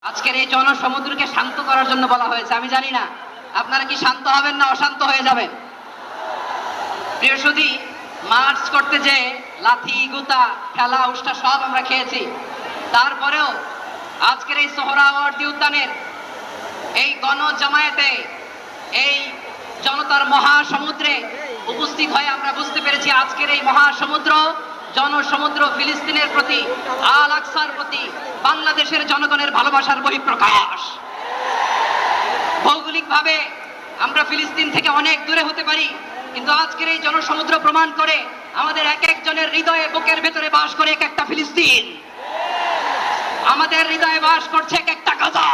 আজকের এই জনসমুদ্রকে শান্ত করার জন্য বলা হয়েছে। আমি জানি না আপনারা কি শান্ত হবেন না অশান্ত হয়ে যাবেন। প্রিয় সুধী, মার্চ করতে যে লাথি গুতা খেলা উষ্টা সব আমরা খেয়েছি, তারপরেও আজকের এই সোহরাওয়ার্দী উদ্যানের এই গণজামায়াতে এই জনতার মহাসমুদ্রে উপস্থিত হয়ে আমরা বুঝতে পেরেছি আজকের এই মহাসমুদ্র জনসমুদ্র ফিলিস্তিনের প্রতি, আল আকসার প্রতি বাংলাদেশের জনগণের ভালোবাসার বহিঃপ্রকাশ। ভৌগোলিকভাবে আমরা ফিলিস্তিন থেকে অনেক দূরে হতে পারি, কিন্তু আজকের এই জনসমুদ্র প্রমাণ করে আমাদের এক একজনের হৃদয়ে বুকের ভেতরে বাস করে এক একটা ফিলিস্তিন, আমাদের হৃদয়ে বাস করছে এক একটা গাজা,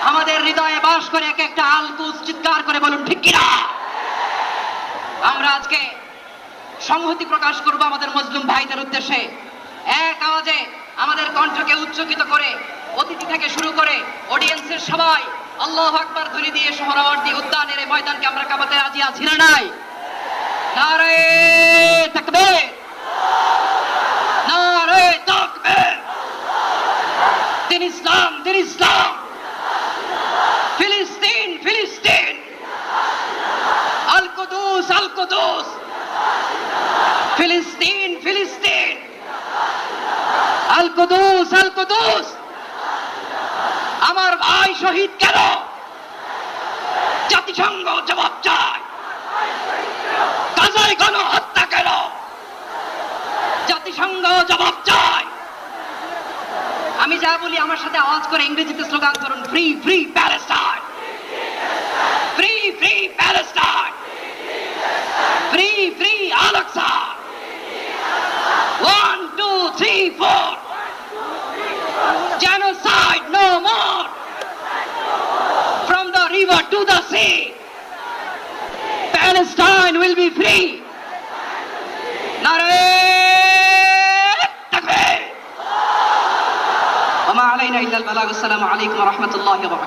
আমাদের হৃদয়ে বাস করে এক একটা আল কুদস। চিৎকার করে বলুন ঠিক কিনা। আমরা আজকে সংহতি প্রকাশ করব আমাদের মুসলিম ভাইদের উদ্দেশ্যে। এক আওয়াজে আমাদের কণ্ঠকে উচ্চকিত করে অতিথি থেকে শুরু করে অডিয়েন্সের সবাই আল্লাহু আকবার ধ্বনি দিয়ে সোহরাওয়ার্দী উদ্যানের এই ময়দানকে আমরা কাঁপাতে রাজি আছি না নাই? নারে তাকবীর, নারে তাকবীর। দিন ইসলাম, দিন ইসলাম। ফিলিস্তিন, ফিলিস্তিন। আল কুদুস, আল কুদুস। ফিলিস্তিন, ফিলিস্তিন। আল কুদুস, আল কুদুস। আমার ভাই শহীদ কেন? জাতিসংঘ জবাব চায়। গাজায় গণহত্যা কেন? জাতিসংঘ জবাব চায়। আমি যা বলি আমার সাথে আওয়াজ করে ইংরেজিতে স্লোগান করুন, free free Palestine, free free Palestine, free free Al Aqsa. 1 2 3 4 genocide no more, from the river to the sea, Palestine will be free. Nare takbir. Wa ma alayna illa al balagh. Assalamu alaykum wa rahmatullahi wa barakatuh.